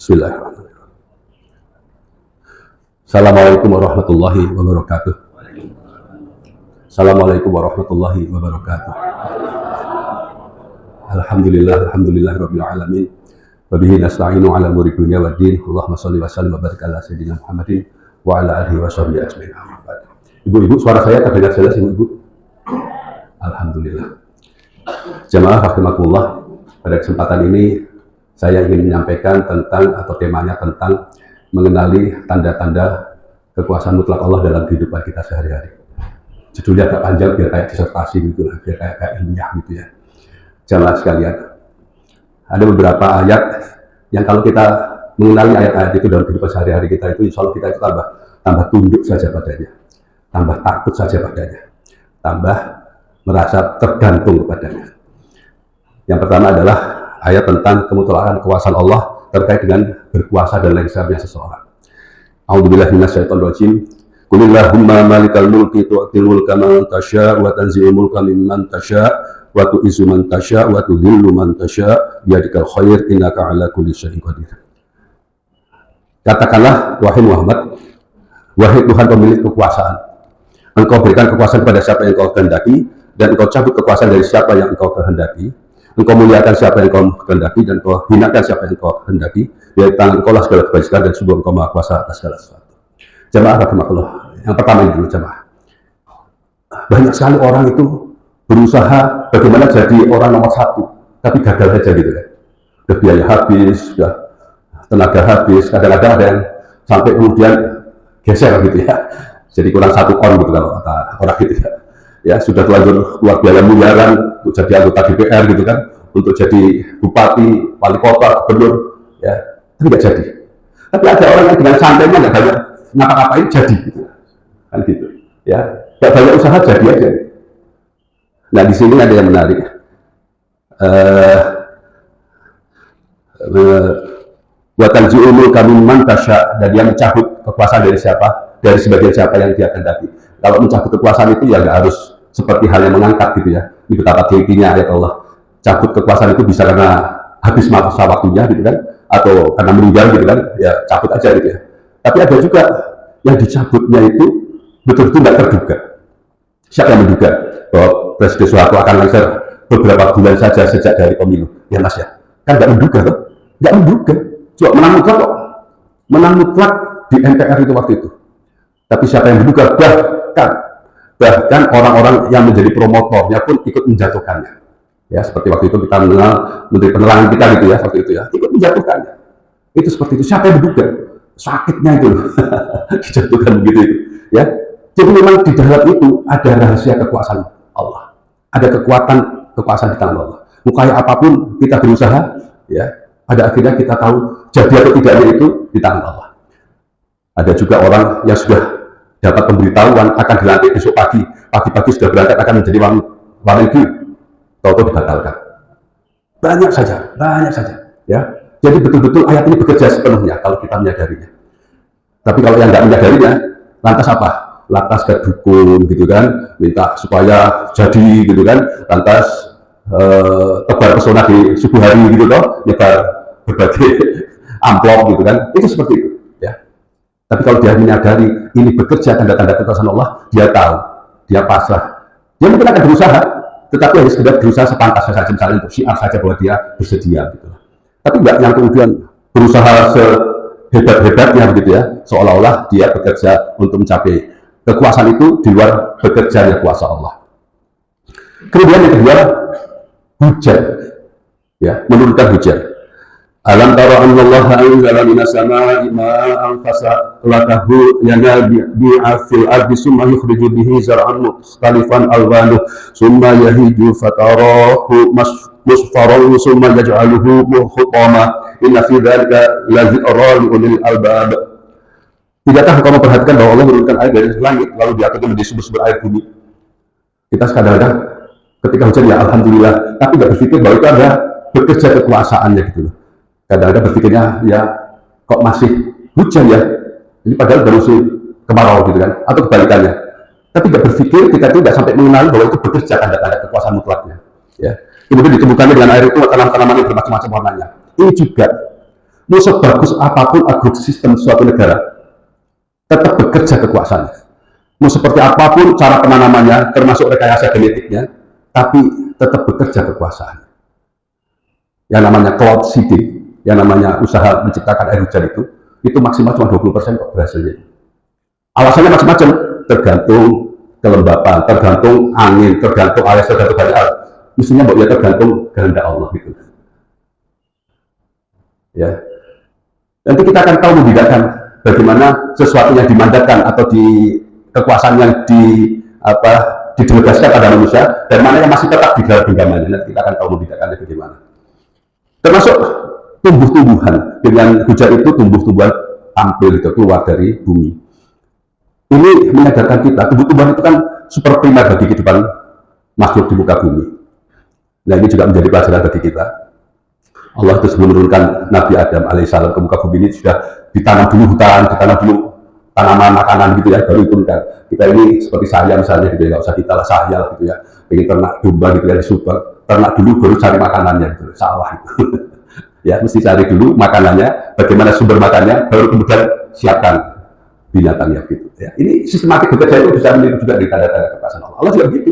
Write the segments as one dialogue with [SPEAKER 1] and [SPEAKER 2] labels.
[SPEAKER 1] Bismillahirrahmanirrahim. Assalamualaikum warahmatullahi wabarakatuh. Assalamualaikum warahmatullahi wabarakatuh. Alhamdulillah rabbil alamin. Wa bihi nasta'inu ala umuri dunya waddin. Allahumma shalli wa sallim wa barik ala sayyidina Muhammadin wa ala alihi wa sahbihi ajmain. Ibu-ibu, suara saya terdengar jelas, ibu-ibu? Alhamdulillah. Jamaah rahimakumullah, pada kesempatan ini saya ingin menyampaikan tentang, atau temanya tentang mengenali tanda-tanda kekuasaan mutlak Allah dalam kehidupan kita sehari-hari. Judulnya agak panjang biar kayak disertasi gitu lah, biar kayak ilmiah gitu ya. Jamaah sekalian, ada beberapa ayat yang kalau kita mengenali ayat-ayat itu dalam kehidupan sehari-hari kita, itu insya Allah kita itu tambah tunduk saja padanya, tambah takut saja padanya, tambah merasa tergantung kepadanya. Yang pertama adalah ayat tentang kemutlakan kekuasaan Allah terkait dengan berkuasa dan lain sebagainya seseorang. A'udzubillahi minasyaitonir rajim. Qulillahumma malikal mulki tu'til mulka man tasya' wa tanzi'ul mulka mimman tasya' wa tu'izzu man tasya' wa tudhillu man tasya' biyadikal khair innaka 'ala kulli syai'in qadir. Katakanlah, wahai Muhammad, wahai Tuhan pemilik kekuasaan, Engkau berikan kekuasaan kepada siapa yang Engkau kehendaki, dan Engkau cabut kekuasaan dari siapa yang Engkau kehendaki. Engkau muliakan siapa yang Engkau kehendaki, dan Engkau hinakan siapa yang Engkau kehendaki. Dari tangan Engkau lah segala kebajikan, dan sungguh Engkau maha kuasa atas segala sesuatu. Jamaah rahimakumullah, yang pertama ini dulu jamaah. Banyak sekali orang itu berusaha bagaimana jadi orang nomor satu, tapi gagal saja gitu kan. Udah biaya habis, sudah tenaga habis, kadang-kadang ada yang sampai kemudian geser gitu ya. Jadi kurang satu kon gitu kalau kata orang gitu ya. Ya sudah terlanjur keluar biaya miliaran untuk jadi anggota DPR gitu kan, untuk jadi bupati, wali kota, gubernur, ya, tapi nggak jadi. Tapi ada orang yang dengan santainya nggak banyak ngapa-ngapain jadi gitu, kan gitu, ya, nggak banyak usaha jadi aja. Nah di sini ada yang menarik. Buatan ji'umul kami mantasya, dan dia mencabut kekuasaan dari siapa? Dari sebagian siapa yang dia kehendaki. Kalau mencabut kekuasaan itu ya nggak harus seperti hal yang mengangkat gitu ya. Ini betapa telitinya ayat Allah. Cabut kekuasaan itu bisa karena habis masa waktunya gitu kan, atau karena meninggal gitu kan, ya cabut aja gitu ya. Tapi ada juga yang dicabutnya itu betul-betul nggak terduga. Siapa yang menduga bahwa Presiden Soeharto akan lengser beberapa bulan saja sejak dari pemilu? Ya mas ya, kan nggak menduga tuh, nggak menduga. Cuma menang mutlak kok, menang mutlak di MPR itu waktu itu. Tapi siapa yang menduga? Bahkan orang-orang yang menjadi promotornya pun ikut menjatuhkannya. Ya, seperti waktu itu kita mengenal Menteri Penerangan kita gitu ya, waktu itu ya, ikut menjatuhkannya. Itu seperti itu. Siapa yang menduga? Sakitnya itu dijatuhkan begitu itu. Ya, jadi memang di dalam itu ada rahasia kekuasaan Allah. Ada kekuasaan di tangan Allah. Mukanya apapun kita berusaha, ya, pada akhirnya kita tahu jadi atau tidaknya itu di tangan Allah. Ada juga orang yang sudah dapat pemberitahuan akan dilantik besok pagi-pagi sudah berangkat akan menjadi wamilki, tahu-tahu dibatalkan. Banyak saja, ya. Jadi betul-betul ayat ini bekerja sepenuhnya kalau kita menyadarinya. Tapi kalau yang nggak menyadarinya, lantas apa? Lantas ke dukun gitu kan, minta supaya jadi gitu kan, lantas tebar pesona di subuh hari gitu toh, nyebar berbagai amplop gitu kan, itu seperti itu. Tapi kalau dia menyadari ini bekerja tanda-tanda kekuasaan Allah, dia tahu, dia pasrah. Dia mungkin akan berusaha, tetapi hanya sekedar berusaha sepantasnya saja, misalnya untuk syiar saja bahwa dia bersedia. Gitu. Tapi enggak yang kemudian berusaha sehebat-hebatnya begitu ya, seolah-olah dia bekerja untuk mencapai kekuasaan itu di luar bekerjanya kuasa Allah. Kemudian yang kedua, hujan, ya, menurunkan hujan. Alam tara annallaha anzala minas samaa'i ma'an fasalakahu yanabi'a fil ardi summa yukhriju bihi zar'an mukhtalifan alwanuhu summa yahiju fatarahu musfarran summa yaj'aluhu hutama inna fi dzalika lazikra li ulil albab. Tidakkah engkau memperhatikan bahwa Allah menurunkan air dari langit lalu diaturkan menjadi sumber-sumber air bumi? Kita kadang-kadang ketika hujan ya alhamdulillah, tapi nggak berpikir bahwa itu ada bekerja kekuasaannya gitu loh. Kadang-kadang berpikirnya ya kok masih hujan ya, ini padahal baru musim kemarau gitu kan, atau kebalikannya. Tapi nggak berpikir kita itu nggak sampai mengenal bahwa itu bekerja tanda-tanda kekuasaan mutlaknya. Ya. Kemudian ditemukannya dengan air itu tanaman-tanaman yang bermacam-macam warnanya. Ini juga Mau sebagus apapun agrosistem suatu negara, tetap bekerja kekuasaannya. Mau seperti apapun cara penanamannya, termasuk rekayasa genetiknya, tapi tetap bekerja kekuasaan. Yang namanya cloud seeding, yang namanya usaha menciptakan air hujan itu maksimal cuma 20% kok berhasilnya. Alasannya macam-macam, tergantung kelembapan, tergantung angin, tergantung air, tergantung banyak hal. Mestinya ya tergantung kehendak Allah gitu. Ya, nanti kita akan tahu membedakan bagaimana sesuatu yang dimandatkan atau di kekuasaan yang didelegasikan pada manusia dan mana yang masih tetap di dalam genggamannya. Nanti kita akan tahu membedakannya bagaimana. Termasuk tumbuh-tumbuhan, dengan hujan itu tumbuh-tumbuhan tampil itu keluar dari bumi. Ini menyadarkan kita, tumbuh-tumbuhan itu kan super primer bagi kehidupan makhluk di muka bumi. Nah, ini juga menjadi pelajaran bagi kita. Allah itu sebelum menurunkan Nabi Adam alaihissalam ke muka bumi ini sudah ditanam dulu hutan, ditanam dulu tanaman makanan gitu ya, baru diturunkan. Kita ini seperti saya misalnya gitu ya, nggak usah kita lah saya lah gitu ya, pengen ternak domba gitu ya, super ternak dulu baru cari makanannya gitu, salah itu. Ya, mesti cari dulu makanannya, bagaimana sumber makannya, baru kemudian siapkan binatangnya gitu. Ya, ini sistematik bekerja itu bisa meniru juga dari tanda-tanda kekuasaan Allah. Allah juga begitu,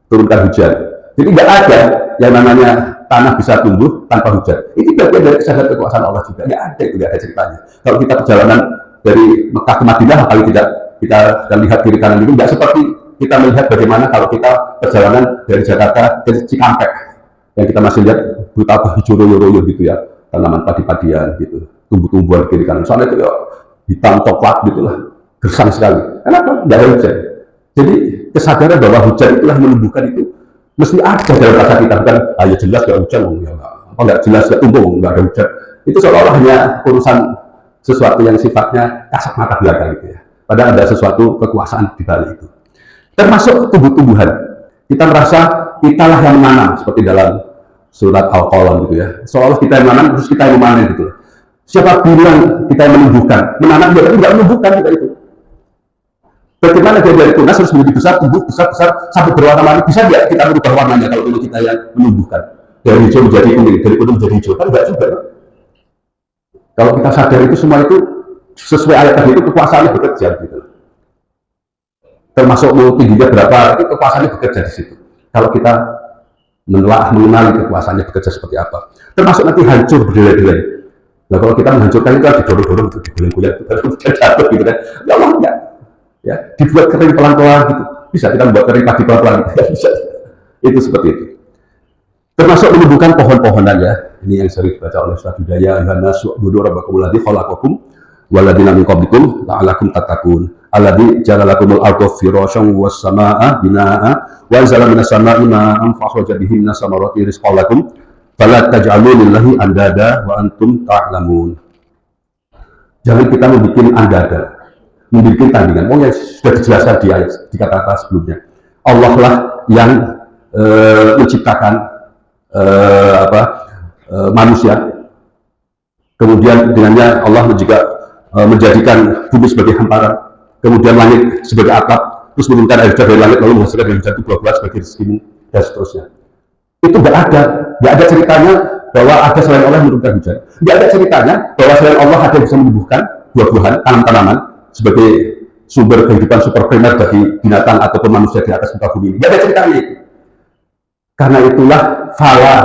[SPEAKER 1] turunkan hujan. Jadi nggak ada yang namanya tanah bisa tumbuh tanpa hujan. Ini bagian dari kesadaran kekuasaan Allah juga. Nggak ada itu, nggak ada ceritanya. Kalau kita perjalanan dari Mekah ke Madinah, paling tidak kita akan lihat kiri kanan itu nggak seperti kita melihat bagaimana kalau kita perjalanan dari Jakarta ke Cikampek, yang kita masih lihat betapa hijau royo-royo gitu ya, tanaman padi-padian gitu, tumbuh-tumbuhan kiri kanan. Soalnya itu ya hitam coklat gitulah, gersang sekali. Kenapa? Nggak ada hujan. Jadi kesadaran bahwa hujan itulah menumbuhkan itu mesti ada dalam rasa kita, bukan ya jelas nggak hujan, ya nggak jelas nggak tumbuh, nggak ada hujan. Itu seolah-olah hanya urusan sesuatu yang sifatnya kasat mata belaka gitu ya. Padahal ada sesuatu kekuasaan di balik itu. Termasuk tumbuh-tumbuhan. Kita merasa kitalah yang menanam, seperti dalam surat Al-Qalam gitu ya. Seolah kita yang menanam, terus kita yang memanen gitu. Siapa bilang kita yang menumbuhkan? Menanam dia tapi nggak menumbuhkan juga itu. Bagaimana dia dari tunas harus menjadi besar, tumbuh besar sampai berwarna-warni? Bisa nggak kita merubah warnanya kalau kita yang menumbuhkan? Dari hijau menjadi kuning, dari kuning menjadi hijau, kan nggak juga. Kalau kita sadar itu semua itu sesuai ayat tadi itu kekuasaannya bekerja gitu. Termasuk mau tingginya berapa, itu kekuasaannya bekerja di situ. Kalau kita mengenali kekuasaannya bekerja seperti apa. Termasuk nanti hancur berdelai-delai. Nah kalau kita menghancurkan itu kan didorong-dorong itu digulung-guling itu kan jatuh gitu kan. Ya Allah enggak. Ya, dibuat kering pelan-pelan gitu. Bisa kita membuat kering padi pelan-pelan gitu. Ya, bisa. Itu seperti itu. Termasuk menumbuhkan pohon-pohonan ya. Ini yang sering dibaca oleh Ustaz Hidayah, Yohanes Su'budu Rabbakum alladzi khalaqakum waladina min qablikum la'alakum tattaqun. Alladzi ja'ala lakumul arda firasyan was samaa'a binaa'a wa anzala minas samaa'i ma'an fa akhraja bihi minas samarati rizqan lakum fala taj'alu lillahi andada wa antum ta'lamun. Jangan kita membuat andada, membuat tandingan. Oh ya sudah dijelaskan di ayat di kata-kata sebelumnya. Allah lah yang menciptakan manusia. Kemudian dengannya Allah juga menjadikan bumi sebagai hamparan, kemudian langit sebagai atap, terus menurunkan air hujan dari langit lalu menghasilkan air hujan itu buah-buah sebagai rezekimu dan seterusnya. Itu nggak ada ceritanya bahwa ada selain Allah yang menurunkan hujan. Nggak ada ceritanya bahwa selain Allah ada yang bisa menumbuhkan buah-buahan, tanaman-tanaman sebagai sumber kehidupan super primer bagi binatang ataupun manusia di atas muka bumi. Nggak ada ceritanya itu. Karena itulah fala,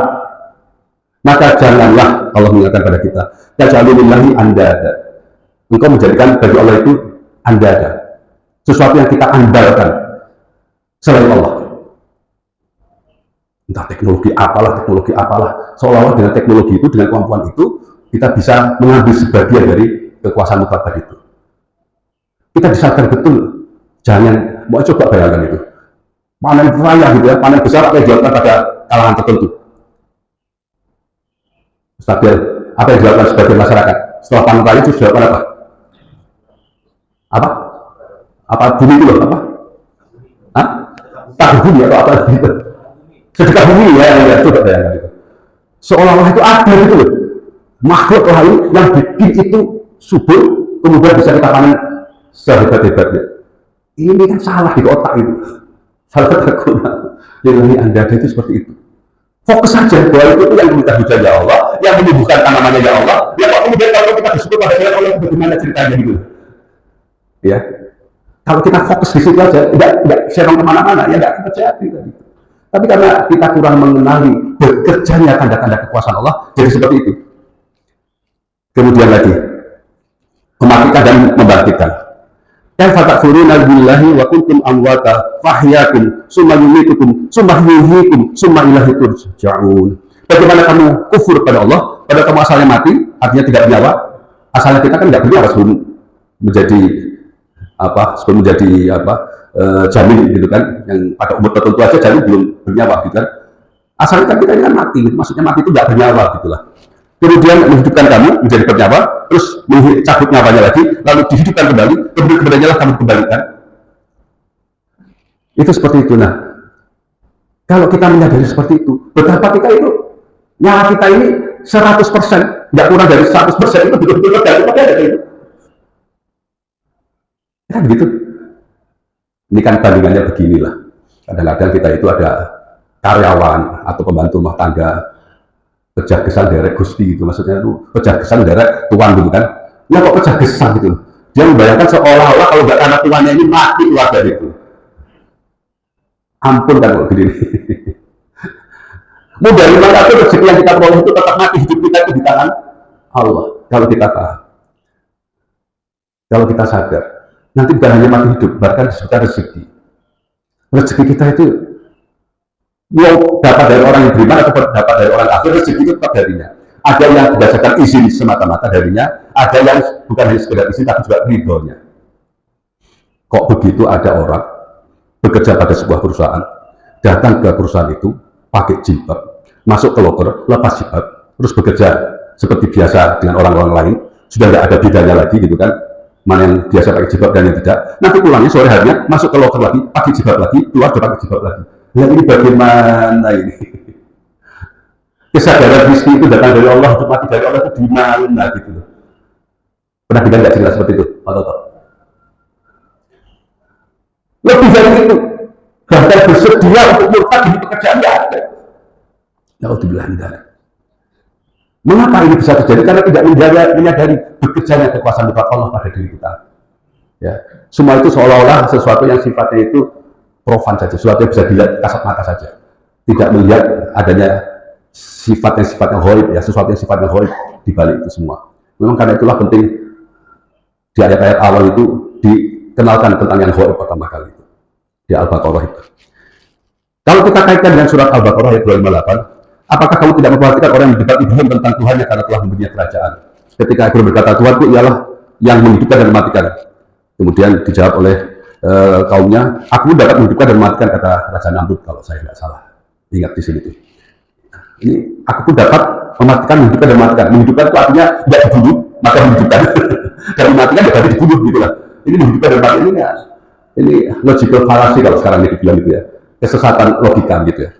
[SPEAKER 1] maka janganlah Allah mengatakan pada kita, taj'alulillahi andada. Engkau menjadikan bagi Allah itu andada, sesuatu yang kita andalkan selain Allah. Entah teknologi apalah, seolah-olah dengan teknologi itu, dengan kemampuan itu, kita bisa mengambil sebagian dari kekuasaan mutlak tadi itu. Kita disadarkan betul, jangan, mau coba bayangkan itu. Panen raya gitu ya, panen besar apa yang dilakukan pada kalangan tertentu. Stabil, apa yang dilakukan sebagian masyarakat? Setelah panen raya itu dilakukan apa? Apa bumi itu loh, apa? Tabur bumi atau apa gitu? Sedekah bumi ya, coba bayangkan itu. Seolah-olah itu ada gitu loh. Makhluk lain yang bikin itu subur, kemudian bisa kita panen sehebat-hebatnya. Ini kan salah di otak itu. Salah terguna. Jadi Anda itu seperti itu. Fokus saja bahwa itu yang minta hujan ya Allah, yang menyembuhkan namanya ya Allah. Ya kok kemudian kalau kita bersyukur pada Allah bagaimana ceritanya gitu? Ya, kalau kita fokus di situ aja, tidak serong kemana-mana, ya tidak akan terjadi. Tapi karena kita kurang mengenali bekerjanya tanda-tanda kekuasaan Allah, jadi seperti itu. Kemudian lagi, mematikan dan membangkitkan. Kaifa takfuruna billahi wa kuntum amwata fahyakum summa yumitukum summa yuhyikum summa ilaihi turja'un. Bagaimana kamu kufur pada Allah, pada kamu asalnya mati, artinya tidak bernyawa. Asalnya kita kan tidak bernyawa sebelum menjadi sebelum menjadi jamin gitu kan, yang pada umur tertentu aja jamin belum bernyawa gitu kan. Asalnya kan kita ini kan mati, maksudnya mati itu tidak bernyawa gitulah. Kemudian menghidupkan kamu menjadi bernyawa, terus cabut nyawanya lagi, lalu dihidupkan kembali, kemudian kemudiannya lah kamu kembalikan. Itu seperti itu. Nah, kalau kita menyadari seperti itu, betapa kita itu, nyawa kita ini 100%, nggak kurang dari 100% itu betul-betul terjadi pada itu. Kan begitu. Ini kan bandingannya beginilah. Kadang-kadang kita itu ada karyawan atau pembantu rumah tangga, pecah kesal derek gusti gitu, maksudnya itu pecah kesal derek tuan gitu kan. Ya kok pecah kesal gitu. Dia membayangkan seolah-olah kalau nggak karena tuannya ini mati keluarga itu. Ampun kan kok gini. Mau dari mana itu rezeki yang kita peroleh itu tetap mati, hidup kita itu di tangan Allah. Kalau kita paham, kalau kita sadar, nanti bukan hanya mati hidup, bahkan sekitar rezeki. Rezeki kita itu mau dapat dari orang yang beriman atau dapat dari orang kafir, rezeki itu tetap darinya. Ada yang berdasarkan izin semata-mata darinya, ada yang bukan hanya sekedar izin tapi juga ridhonya. Kok begitu ada orang bekerja pada sebuah perusahaan, datang ke perusahaan itu pakai jilbab, masuk ke loker, lepas jilbab, terus bekerja seperti biasa dengan orang-orang lain, sudah tidak ada bedanya lagi gitu kan, mana yang biasa pakai jilbab dan yang tidak. Nanti pulangnya sore harinya masuk ke loker lagi, pakai jilbab lagi, keluar juga pakai jilbab lagi. Nah ini bagaimana ini? Kesadaran rizki itu datang dari Allah, untuk mati dari Allah itu di mana gitu loh. Pernah kita nggak cerita seperti itu? Atau lebih dari itu, bahkan bersedia untuk murtad di pekerjaan nggak ada. Naudzubillah min dzalik. Mengapa ini bisa terjadi? Karena tidak menyadari bekerjanya kekuasaan Allah pada diri kita. Ya, semua itu seolah-olah sesuatu yang sifatnya itu profan saja, sesuatu yang bisa dilihat kasat mata saja, tidak melihat adanya sifat yang sifatnya ghaib, ya, sesuatu yang sifatnya ghaib di balik itu semua. Memang karena itulah penting di ayat-ayat awal itu dikenalkan tentang yang ghaib pertama kali itu di Al-Baqarah itu. Kalau kita kaitkan dengan surat Al-Baqarah ayat 258, apakah kamu tidak memperhatikan orang yang berdebat Ibrahim tentang Tuhannya karena telah memberinya kerajaan? Ketika Ibrahim berkata, Tuhanku ialah yang menghidupkan dan mematikan. Kemudian dijawab oleh kaumnya, aku dapat menghidupkan dan mematikan, kata Raja Namrud kalau saya tidak salah. Ingat di sini tuh. Ini aku pun dapat mematikan, menghidupkan dan mematikan. Menghidupkan itu artinya tidak dibunuh, maka menghidupkan. Dan mematikan ya berarti dibunuh gitu lah. Ini menghidupkan dan mematikan ini ya, ini logical fallacy kalau sekarang ini dibilang gitu ya. Kesesatan logika gitu ya.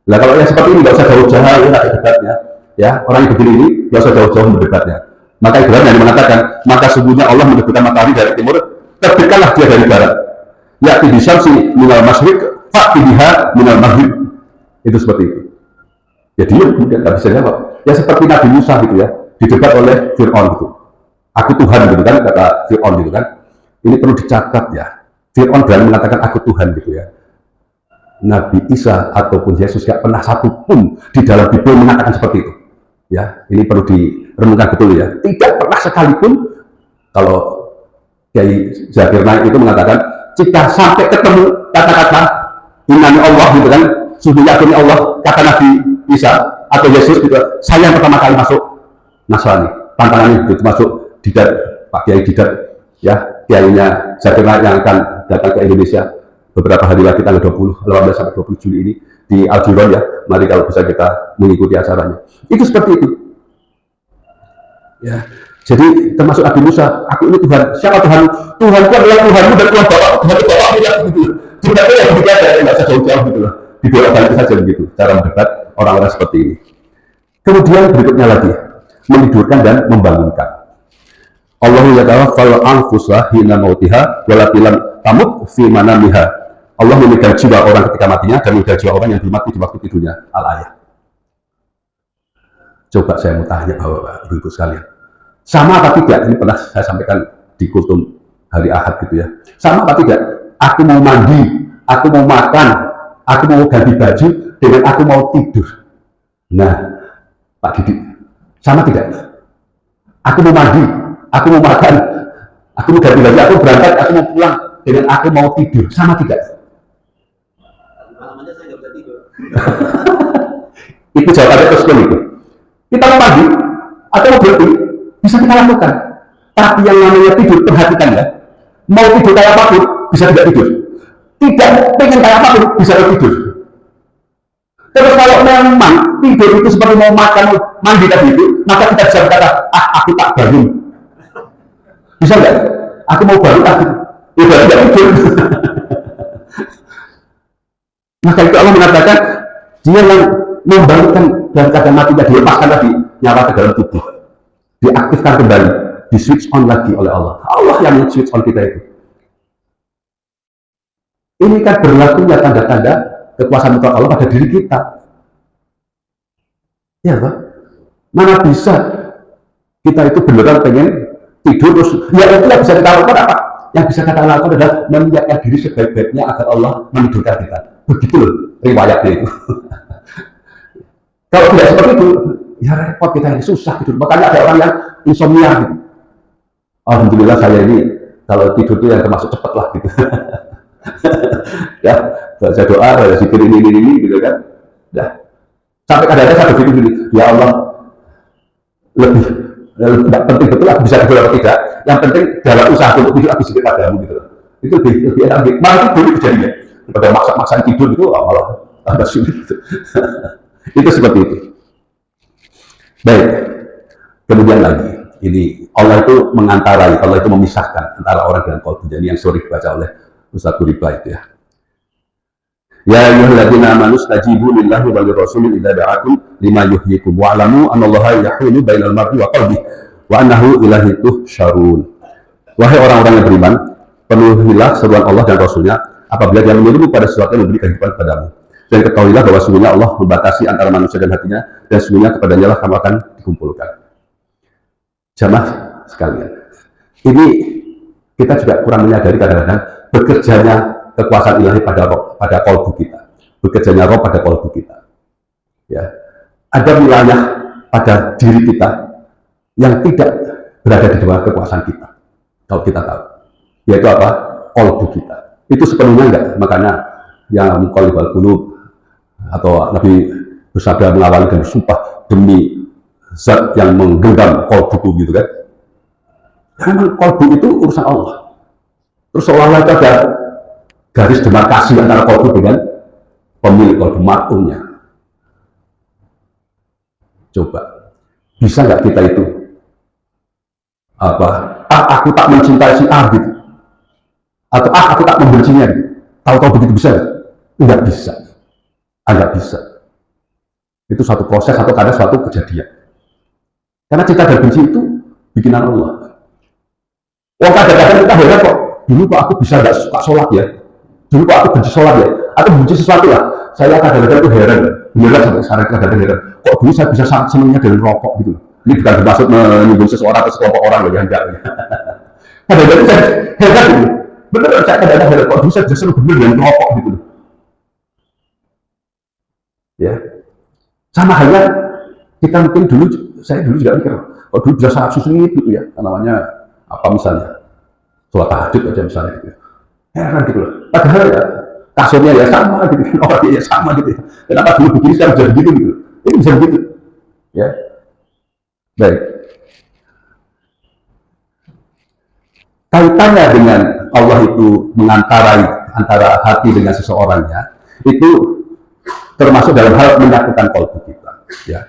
[SPEAKER 1] Nah kalau yang seperti ini nggak usah jauh-jauh ya debatnya. Ya, orang yang begini ini nggak usah jauh-jauh mendebatnya. Maka Ibrahim yang mengatakan, maka sungguhnya Allah mendebatkan matahari dari timur, terbitkanlah dia dari barat. Ya di syamsi minal masyriq fa'ti biha minal maghrib. Itu seperti itu. Ya dia kemudian nggak bisa jawab. Ya seperti Nabi Musa gitu ya, didebat oleh Fir'aun gitu. Aku Tuhan gitu kan, kata Fir'aun gitu kan. Ini perlu dicatat ya. Fir'aun berani mengatakan aku Tuhan gitu ya. Nabi Isa ataupun Yesus tidak pernah satu pun di dalam Bible mengatakan seperti itu. Ya, ini perlu direnungkan betul ya. Tidak pernah sekalipun. Kalau Kiai Zakir Naik itu mengatakan, jika sampai ketemu kata-kata inani Allah gitu kan, sudah yakin Allah, kata Nabi Isa atau Yesus gitu, saya yang pertama kali masuk Nasrani. Tantangannya itu masuk Didat, Pak Kiai Didat, ya, kiainya Zakir Naik yang akan datang ke Indonesia beberapa hari lagi tanggal 18 sampai 20 Juli ini di Aljuron ya. Mari kalau bisa kita mengikuti acaranya. Itu seperti itu. Ya. Jadi termasuk Nabi Musa, aku ini Tuhan. Siapa Tuhan? Tuhanku adalah Tuhanmu dan Tuhan Bapak. Tuhan Bapakmu ya gitu. Juga itu yang berbeda, nggak usah jauh-jauh gitu loh. Dibolak-balik saja begitu cara mendebat orang-orang seperti ini. Kemudian berikutnya lagi, menidurkan dan membangunkan. Allahu yatawaffal anfusa hina mautiha walati lam tamut fi manamiha. Allah memegang jiwa orang ketika matinya dan memegang jiwa orang yang belum mati di waktu tidurnya. Al-ayah. Coba saya mau tanya Bapak Ibu sekalian, sama apa tidak? Ini pernah saya sampaikan di kultum hari Ahad gitu ya. Sama apa tidak? Aku mau mandi, aku mau makan, aku mau ganti baju, dengan aku mau tidur. Nah, Pak Didi, sama tidak? Aku mau mandi, aku mau makan, aku mau ganti baju, aku berangkat, aku mau pulang, dengan aku mau tidur. Sama tidak?
[SPEAKER 2] Malamnya saya nggak bisa tidur.
[SPEAKER 1] Itu jawabannya terus itu. Kita mau mandi atau mau berhenti, bisa kita lakukan. Tapi yang namanya tidur, perhatikan ya. Mau tidur kayak apapun, bisa tidak tidur. Tidak pengen kayak apapun, bisa tidur. Terus kalau memang tidur itu seperti mau makan, mandi tadi itu, maka kita bisa berkata, aku tak bangun. Bisa nggak? Aku mau bangun tadi. Ya berarti tidak tidur. Maka itu Allah mengatakan, dia yang membangunkan dalam keadaan mati tadi, dilepaskan tadi nyawa ke dalam tubuh, diaktifkan kembali, di switch on lagi oleh Allah. Allah yang switch on kita itu. Ini kan berlaku ya tanda-tanda kekuasaan mutlak Allah pada diri kita. Ya Pak, mana bisa kita itu beneran pengen tidur terus, ya itu yang bisa kita lakukan apa? Yang bisa kita lakukan adalah menyiapkan diri sebaik-baiknya agar Allah menidurkan kita. Begitu loh riwayatnya itu. Kalau tidak seperti itu, ya repot kita ini, susah gitu. Makanya ada orang yang insomnia gitu. Alhamdulillah saya ini kalau tidur itu yang termasuk cepat lah gitu. Ya, saya doa, saya zikir ini gitu kan. Ya. Sampai kadang-kadang saya berpikir gini, ya Allah, lebih tidak penting betul aku bisa tidur atau tidak. Yang penting dalam usaha untuk tidur aku zikir padamu gitu. Itu lebih enak. Malah itu boleh kejadian. Daripada maksa-maksain tidur itu malah agak sulit. Itu seperti itu. Baik. Kemudian lagi, ini Allah itu mengantarai, Allah itu memisahkan antara orang dengan kolbu. Jadi yang sore dibaca oleh Ustaz Kuriba itu ya. Ya ayyuhalladzina amanu stajibu lillahi wa lirrasul idza da'akum lima yuhyikum wa'lamu annallaha yahulu bainal mar'i wa qalbihi wa annahu ilaihi tuhsyarun. Wahai orang-orang yang beriman, penuhilah seruan Allah dan Rasulnya apabila dia menyuruhmu pada sesuatu yang memberi kehidupan kepadamu. Dan ketahuilah bahwa sungguhnya Allah membatasi antara manusia dan hatinya, dan sungguhnya kepadanya lah kamu akan dikumpulkan. Jamaah sekalian, ini kita juga kurang menyadari kadang-kadang bekerjanya kekuasaan ilahi pada kolbu kita, bekerjanya roh pada kolbu kita. Ya, ada wilayah pada diri kita yang tidak berada di bawah kekuasaan kita. Kalau kita tahu, yaitu apa? Kolbu kita. Itu sepenuhnya enggak. Makanya yang muqallibal qulub atau Nabi bersabda mengawali dan bersumpah demi zat yang menggenggam kolbuku gitu kan. Karena kolbu itu urusan Allah. Terus seolah-olah itu ada garis demarkasi antara kolbu dengan pemilik kolbu, makhluknya. Coba, bisa nggak kita itu aku tak mencintai si A gitu, atau aku tak membencinya gitu. Tahu-tahu begitu bisa nggak? Nggak bisa, nggak bisa. Itu suatu proses atau kadang suatu kejadian. Karena cinta dan benci itu bikinan Allah. Oh kadang-kadang kita heran kok, dulu kok aku bisa nggak suka sholat ya, dulu kok aku benci sholat ya, atau benci sesuatu lah. Saya kadang-kadang itu heran, beneran sampai sekarang kadang-kadang heran. Kok dulu saya bisa senangnya dengan rokok gitu. Ini bukan bermaksud menyinggung seseorang atau sekelompok orang loh, yang enggak. Kadang-kadang saya heran gitu. Beneran saya kadang-kadang heran, kok dulu saya bisa senang bener dengan rokok gitu. Ya, sama halnya kita mungkin dulu, saya dulu juga mikir, kok dulu bisa sangat sulit gitu ya, namanya apa misalnya, sholat tahajud aja misalnya gitu. Heran gitu loh. Padahal ya kasurnya ya sama gitu, orangnya ya sama gitu. Kenapa dulu begini sekarang jadi gitu gitu? Ini bisa begitu, ya. Baik. Kaitannya dengan Allah itu mengantarai antara hati dengan seseorangnya, itu termasuk dalam hal menyatukan kolbu kita. Ya.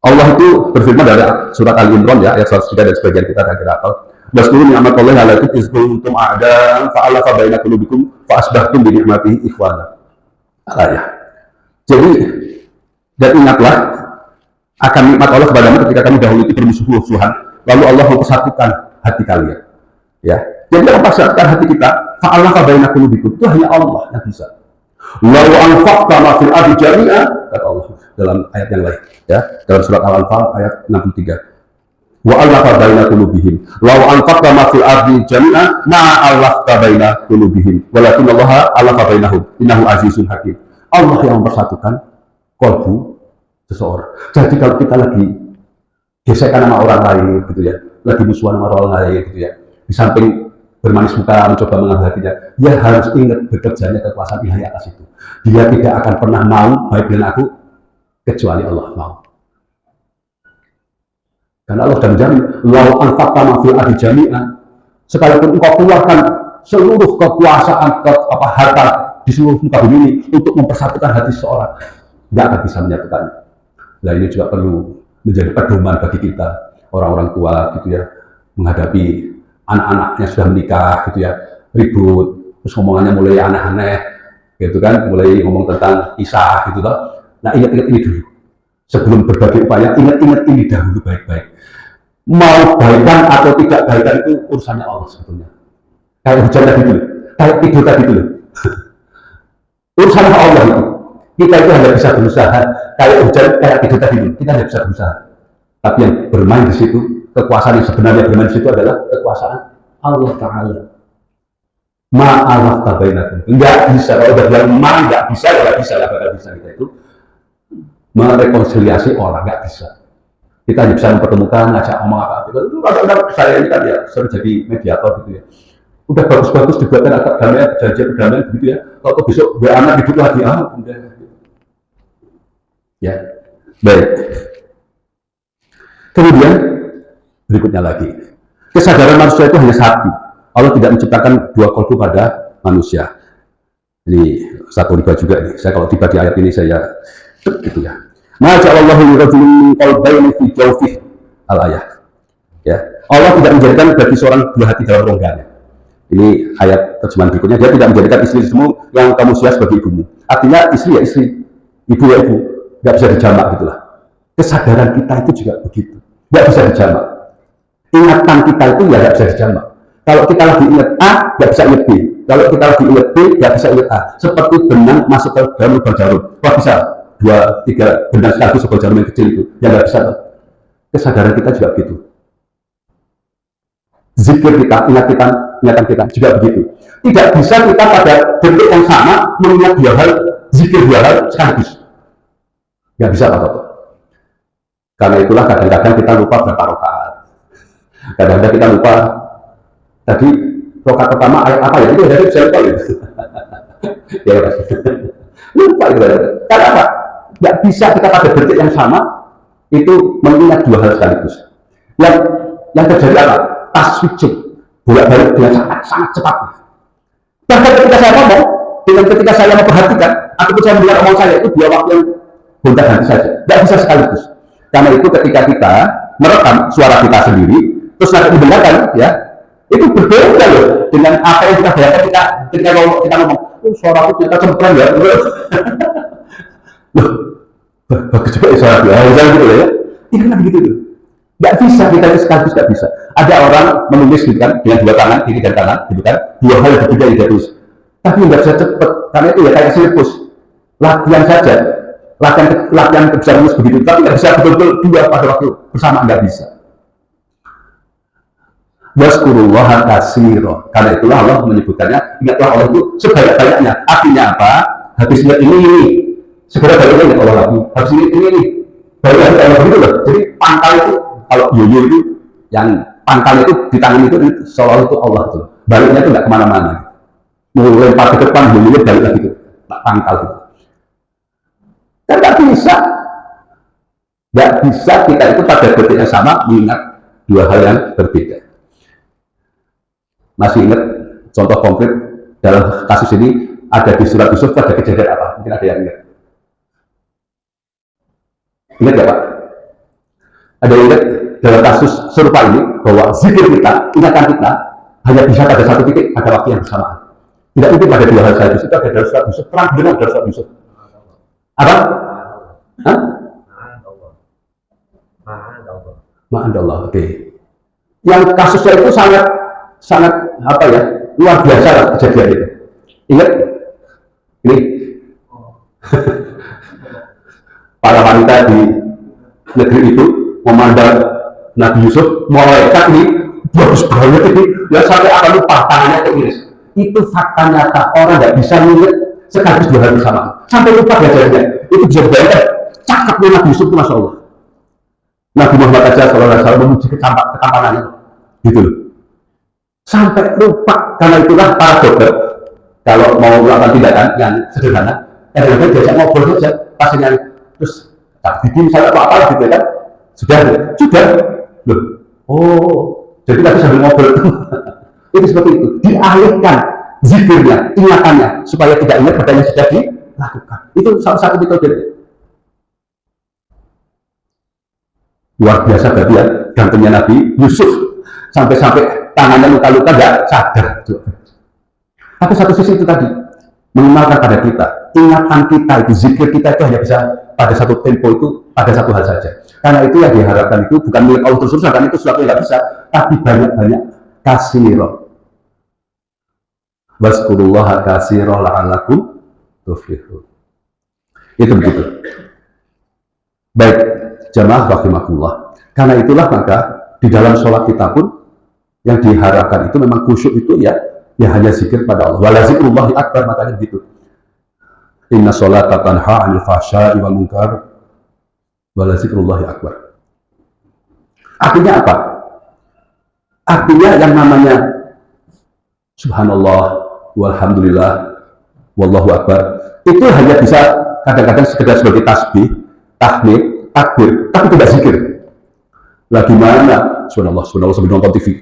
[SPEAKER 1] Allah itu berfirman dari surat Al-Imran ya, ayat 103 dan sebagian kita akan hafal. Waskuru ni'matallahi 'alaikum iz kuntum a'daan fa'alafa baina qulubikum fa asbahtum bi ni'matihi ikhwana. Ya. Jadi, dan ingatlah akan nikmat Allah kepadamu ketika kamu dahulu itu bermusuh-musuhan, lalu Allah mempersatukan hati kalian. Ya. Jadi yang mempersatukan hati kita, fa'alafa baina qulubikum itu hanya Allah yang bisa. Lau anfaqta ma fil ardi jami'a, kata Allah dalam ayat yang lain, ya, dalam surat Al-Anfal ayat 63. Wa allafa baina qulubihim. Lau anfaqta ma fil ardi jami'a ma allafta baina qulubihim. Walakin Allah allafa bainahum. Innahu azizun hakim. Allah yang mempersatukan kalbu seseorang. Jadi kalau kita lagi gesekan sama orang lain gitu ya, lagi musuhan sama orang lain gitu ya, di samping bermanis muka mencoba mengambil hatinya, dia harus ingat bekerjanya kekuasaan ilahi atas itu. Dia tidak akan pernah mau baik dengan aku kecuali Allah mau. Karena Allah sudah menjamin, lau anfaqta ma fil ardi jami'an, sekalipun engkau keluarkan seluruh kekuasaan harta di seluruh muka bumi ini untuk mempersatukan hati seseorang, nggak akan bisa menyatukannya. Nah, ini juga perlu menjadi pedoman bagi kita orang-orang tua gitu ya, menghadapi anak-anaknya sudah menikah gitu ya, ribut, terus ngomongannya mulai aneh-aneh gitu kan, mulai ngomong tentang kisah gitu toh. Nah, ingat-ingat ini dulu sebelum berbagai upaya, ingat-ingat ini dahulu baik-baik. Mau baikan atau tidak baikan itu urusannya Allah sebetulnya. Kayak hujan tadi dulu, kayak tidur tadi dulu. Urusannya Allah itu. Kita itu hanya bisa berusaha, kayak hujan, kayak tidur tadi dulu. Kita hanya bisa berusaha. Tapi yang bermain di situ, kekuasaan yang sebenarnya bermain di situ adalah kekuasaan Allah Ta'ala. Ma'alaf tabainakum. Enggak bisa, kalau udah bilang enggak bisa, enggak bisa kita itu merekonsiliasi orang, enggak bisa. Kita hanya bisa mempertemukan, ngajak ngomong apa. Itu kadang-kadang saya ini kan ya, sering jadi mediator gitu ya. Udah bagus-bagus dibuatkan akad damai, perjanjian perdamaian begitu ya. Kalau besok gue anak hidup lagi, udah. Ya, baik. Kemudian berikutnya lagi, kesadaran manusia itu hanya satu. Allah tidak menciptakan dua kalbu pada manusia. Ini satu riba juga nih. Saya kalau tiba di ayat ini saya gitu ya. Ma ja'alallahu li rajulin min qalbayni fi jawfihi al-ayat. Ya, Allah tidak menjadikan bagi seorang dua hati dalam rongganya. Ini ayat terjemahan berikutnya, dia tidak menjadikan istri-istrimu yang kamu sia sebagai ibumu. Artinya istri ya istri, ibu ya ibu, nggak bisa dijamak gitulah. Kesadaran kita itu juga begitu, nggak bisa dijamak. Ingatan kita itu ya nggak bisa dijamak. Kalau kita lagi ingat A, nggak bisa ingat B. Kalau kita lagi ingat B, nggak bisa ingat A. Seperti benang masuk ke dalam lubang jarum. Wah bisa 2-3 benang sekaligus sebuah jarum yang kecil itu, ya nggak bisa. Kesadaran kita juga begitu. Zikir kita, ingatan kita juga begitu. Tidak bisa kita pada detik yang sama mengingat dua hal, zikir dua hal sekaligus. Nggak bisa Pak. Karena itulah kadang-kadang kita lupa berapa rakaat. Kadang-kadang kita lupa tadi rakaat pertama ayat apa ya? Itu dari bisa lupa ya. Ya Mas. Lupa itu. Karena apa? Nggak bisa kita pada detik yang sama itu mengingat dua hal sekaligus. Yang terjadi apa? Switching bolak-balik dengan sangat cepat. Bahkan ketika saya ngomong, dengan ketika saya memperhatikan ataupun saya mendengar omong saya itu dua waktu yang gonta-ganti saja, tidak bisa sekaligus. Karena itu ketika kita merekam suara kita sendiri, terus nanti didengarkan, ya itu berbeda loh dengan apa yang kita bayangkan ketika kita ngomong, suara itu kita cempreng ya, loh, bagus juga ya suara dia, gitu ya, itu kan begitu tuh. Nggak bisa kita sekaligus, nggak bisa. Ada orang menulis gitu kan dengan dua tangan kiri dan kanan gitu kan, dua hal yang berbeda dia tulis, tapi nggak bisa cepet karena itu ya kayak sirkus, latihan saja, latihan bisa menulis begitu, tapi nggak bisa betul-betul dua pada waktu bersama, nggak bisa. Waskurullaha katsira, karena itulah Allah menyebutkannya, ingatlah Allah itu sebanyak-banyaknya. Artinya apa? Habis ingat ini segera balik ingat Allah lagi, habis ini baru lagi Allah begitu loh. Jadi pangkal itu, kalau yoyo itu yang pangkal itu di tangan itu seolah itu Allah itu, baliknya itu nggak kemana-mana, mau lempar ke depan yoyo balik lagi itu pangkal itu. Kan nggak bisa kita itu pada detik yang sama mengingat dua hal yang berbeda. Masih ingat contoh konkret dalam kasus ini ada di surat Yusuf, ada kejadian apa? Mungkin ada yang ingat? Ingat ya Pak? Ada yang ingat dalam kasus serupa ini bahwa zikir kita, ingatan kita hanya bisa pada satu titik pada waktu yang bersamaan. Tidak mungkin pada dua hal sekaligus. Itu ada dalam surat Yusuf, terang benar dalam surat Yusuf. Apa? Hah? Ma'andallah. Oke. Yang kasusnya itu sangat apa ya, luar biasa lah kejadian itu. Ingat ini Para wanita di negeri itu memandang Nabi Yusuf, malaikat ini bagus banget ini, ya sampai akan lupa tangannya keiris. Itu fakta nyata, orang nggak bisa melihat sekaligus dua hal sama, sampai lupa gajahnya. Itu bisa dibayangkan, cakepnya Nabi Yusuf itu Masya Allah. Nabi Muhammad aja SAW memuji ketampanannya, gitu loh. Sampai lupa, karena itulah para dokter kalau mau melakukan tindakan yang sederhana, kadang-kadang diajak ngobrol saja, pasiennya terus tak bikin saya apa gitu kan, sudah loh, oh jadi tadi sambil ngobrol itu seperti itu, dialihkan zikirnya, ingatannya supaya tidak ingat pada yang sudah dilakukan. Itu salah satu metode. Luar biasa berarti ya gantengnya Nabi Yusuf, sampai-sampai tangannya luka-luka nggak sadar. Tapi satu sisi itu tadi mengenalkan pada kita, ingatan kita itu, zikir kita itu hanya bisa pada satu tempo itu, pada satu hal saja. Karena itu yang diharapkan itu bukan milik Allah terus, karena itu sesuatu yang nggak bisa, tapi banyak-banyak kasiro. Waskurullaha kasiro la'alakum tuflihun. Itu begitu. Baik, jamaah rahimakumullah. Karena itulah maka di dalam sholat kita pun yang diharapkan itu memang khusyuk itu ya hanya zikir pada Allah. Wala zikrullahi akbar, makanya begitu. Inna sholata tanha 'anil fahsya'i wal munkar wala zikrullahi akbar. Artinya apa? Artinya yang namanya subhanallah walhamdulillah wallahu akbar itu hanya bisa kadang-kadang sekedar sebagai tasbih, tahmid, takbir, tapi tidak zikir. Lah gimana? Subhanallah sambil nonton TV.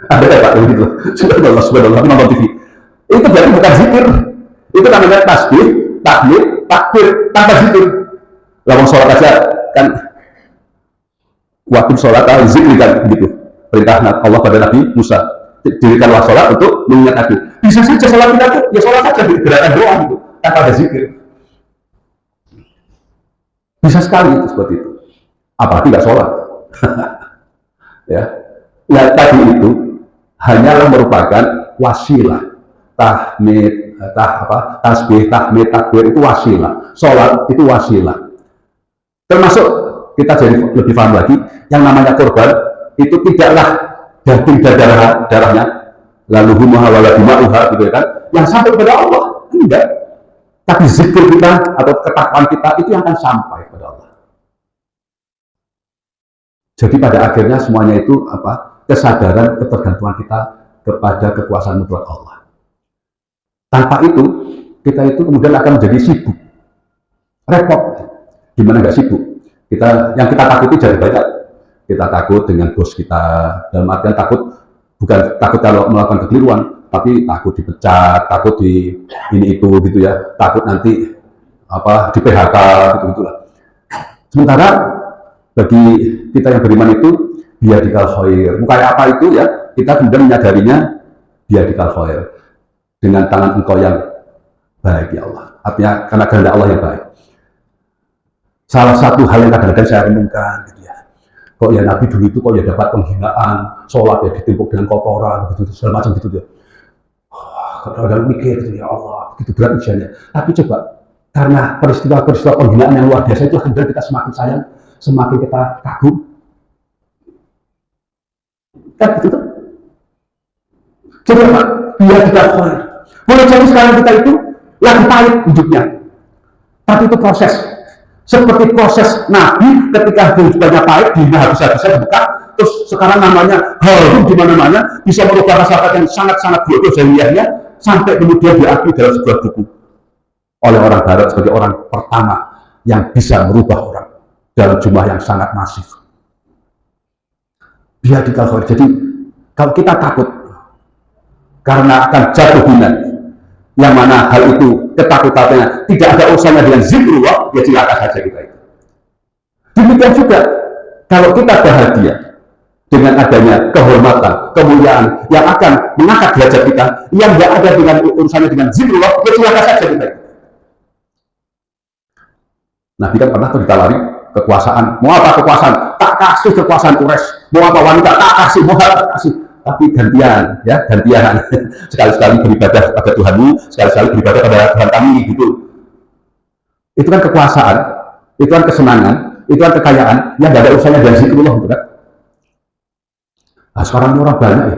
[SPEAKER 1] Ada Pak begitu. Subhanallah nonton TV. Itu berarti bukan zikir. Itu namanya tasbih, tahmid, takbir tanpa zikir. Lawan sholat aja kan waktu sholat zikir kan begitu. Perintah Allah pada Nabi Musa, dirikanlah sholat untuk mengingat aku. Bisa saja sholat kita tuh, ya sholat saja gerakan doa gitu, tanpa ada zikir. Bisa sekali itu seperti itu. Apalagi nggak sholat. Ya, tadi itu hanyalah merupakan wasilah. Tasbih, tahmid, takbir itu wasilah. Sholat itu wasilah. Termasuk kita jadi lebih paham lagi, yang namanya korban itu tidaklah daging dan darahnya, lalu humuha wala dima'uha gitu kan, yang sampai kepada Allah, enggak. Tapi zikir kita atau ketakwaan kita itu yang akan sampai kepada Allah. Jadi pada akhirnya semuanya itu apa? Kesadaran ketergantungan kita kepada kekuasaan mutlak Allah. Tanpa itu, kita itu kemudian akan menjadi sibuk, repot. Gimana nggak sibuk? Yang kita takuti jadi banyak. Kita takut dengan bos kita, dalam artian takut bukan takut kalau melakukan kekeliruan, tapi takut dipecat, takut di ini itu gitu ya, takut nanti di PHK gitu gitulah. Sementara bagi kita yang beriman itu biadikal khair. Kayak apa itu ya? Kita kemudian menyadarinya biadikal khair, dengan tangan engkau yang baik ya Allah. Artinya karena kehendak Allah yang baik. Salah satu hal yang kadang-kadang saya renungkan gitu ya, kok ya Nabi dulu itu kok ya dapat penghinaan, sholat ya ditimpuk dengan kotoran gitu segala macam gitu ya. Kadang-kadang mikir gitu ya Allah, begitu berat ujiannya. Tapi coba karena peristiwa-peristiwa penghinaan yang luar biasa itu, kemudian kita semakin sayang, semakin kita kagum. Kan gitu. Coba Pak, biar kita khair. Boleh jadi sekarang kita itu lagi pahit hidupnya, tapi itu proses. Seperti proses Nabi ketika hidupnya pahit, dia habis-habisan dibuka, terus sekarang namanya harum di mana-mana, bisa merubah masyarakat yang sangat-sangat bodoh jahiliyahnya, sampai kemudian diakui dalam sebuah buku oleh orang Barat sebagai orang pertama yang bisa merubah orang dalam jumlah yang sangat masif. Biadikal khair. Jadi kalau kita takut karena akan jatuh hina, yang mana hal itu ketakutannya tidak ada urusannya dengan zikrullah, ya silakan saja kita itu. Demikian juga kalau kita bahagia dengan adanya kehormatan, kemuliaan yang akan mengangkat derajat kita, yang tidak ada dengan urusannya dengan zikrullah, ya silakan saja kita itu. Nabi kan pernah ditawari kekuasaan, mau apa kekuasaan? Tak kasih kekuasaan Quraisy. Mau apa wanita? Tak kasih, mau apa? Tak kasih. tapi gantian, ya gantian. Sekali-sekali beribadah pada Tuhanmu, sekali-sekali beribadah pada Tuhan kami, gitu. Itu kan kekuasaan, itu kan kesenangan, itu kan kekayaan yang gak ada urusannya dengan zikrullah, gitu kan. Nah, sekarang ini orang banyak ya,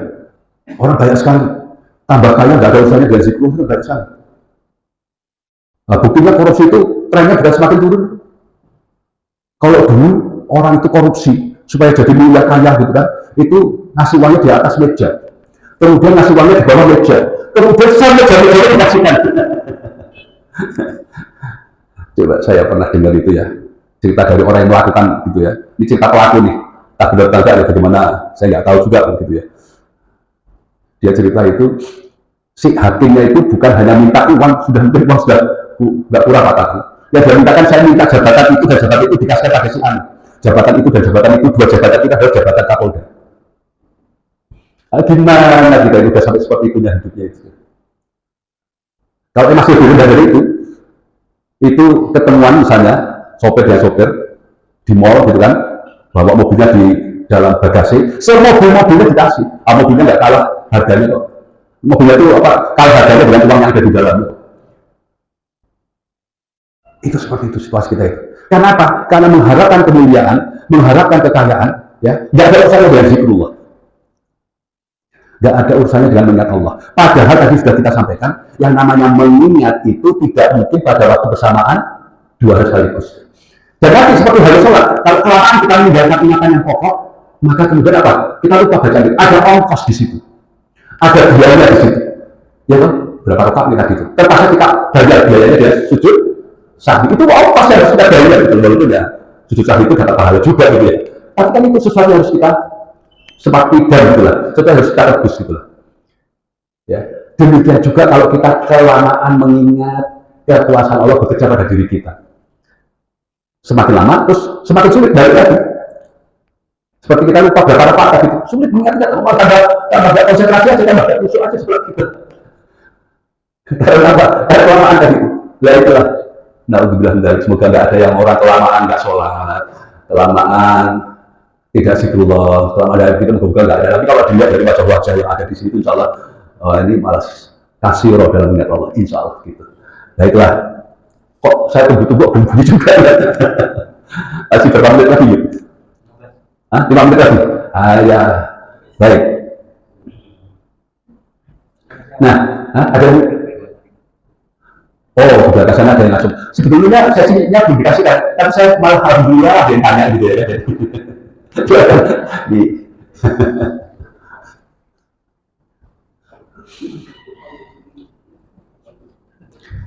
[SPEAKER 1] orang banyak sekali. Tambah kaya gak ada urusannya dengan zikrullah, itu banyak sekali. Nah, buktinya korupsi itu trennya sudah semakin turun. Kalau dulu orang itu korupsi supaya jadi mulia kaya, gitu kan, itu ngasih uangnya di atas meja, kemudian ngasih uangnya di bawah meja, kemudian sampai meja dikasihkan. Coba saya pernah dengar itu ya, cerita dari orang yang melakukan gitu ya. Ini cerita pelaku nih, tak benar-benar ada bagaimana, saya nggak tahu juga gitu ya. Dia cerita itu, si hakimnya itu bukan hanya minta uang, sudah nggak kurang katakan. Ya dia mintakan, saya minta jabatan itu dan jabatan itu dikasihkan pada si Anu. Jabatan itu dan jabatan itu, dua jabatan kita adalah jabatan Kapolda. Nah, gimana kita ini udah sampai seperti itunya hidupnya itu. Kalau masih lebih rendah dari itu ketemuan misalnya sopir dan sopir di mall gitu kan, bawa mobilnya di dalam bagasi, semua mobilnya dikasih, mobilnya nggak kalah harganya kok. Mobilnya itu apa? Kalah harganya dengan uang yang ada di dalamnya. Itu seperti itu situasi kita itu. Karena apa? Karena mengharapkan kemuliaan, mengharapkan kekayaan, ya, nggak ada urusannya dengan zikrullah. Nggak ada urusannya dengan mengingat Allah. Padahal tadi sudah kita sampaikan, yang namanya mengingat itu tidak mungkin pada waktu bersamaan dua hari sekaligus. Dan nanti seperti hari sholat, kalau kelamaan kita meninggalkan ingatan yang pokok, maka kemudian apa? Kita lupa baca itu. Ada ongkos di situ, ada biayanya di situ. Ya kan? Berapa rakaat kita gitu. Terpaksa kita bayar biayanya dia sujud sahwi. Itu ongkos yang harus kita bayar gitu. Walaupun ya sujud sahwi itu dapat pahala juga gitu ya. Tapi kan itu sesuatu yang harus kita seperti dan gitulah, sesuatu harus kita rebus gitulah. Ya, demikian juga kalau kita kelamaan mengingat kekuasaan Allah bekerja pada diri kita, semakin lama terus semakin sulit balik lagi. Seperti kita lupa berapa rakaat tadi, sulit mengingat, tambah konsentrasi aja, tambah khusyuk aja seperti itu. Karena apa? Kelamaan tadi itu. Lah itulah. Naudzubillah, semoga nggak ada yang orang kelamaan nggak sholat, kelamaan tidak zikrullah, selama ada kita moga nggak ada. Tapi kalau dilihat dari wajah-wajah yang ada di sini, insya Allah ini malas kasih roh dalam minat Allah, insya Allah gitu. Nah itulah. Kok saya tunggu-tunggu bunyi juga ya? Masih berapa menit lagi yuk? 5 menit lagi? Ya, baik. Nah, ada yang sudah ke sana ada yang langsung. Sebetulnya sesinya belum dikasihkan, tapi saya malah alhamdulillah ada yang tanya gitu ya.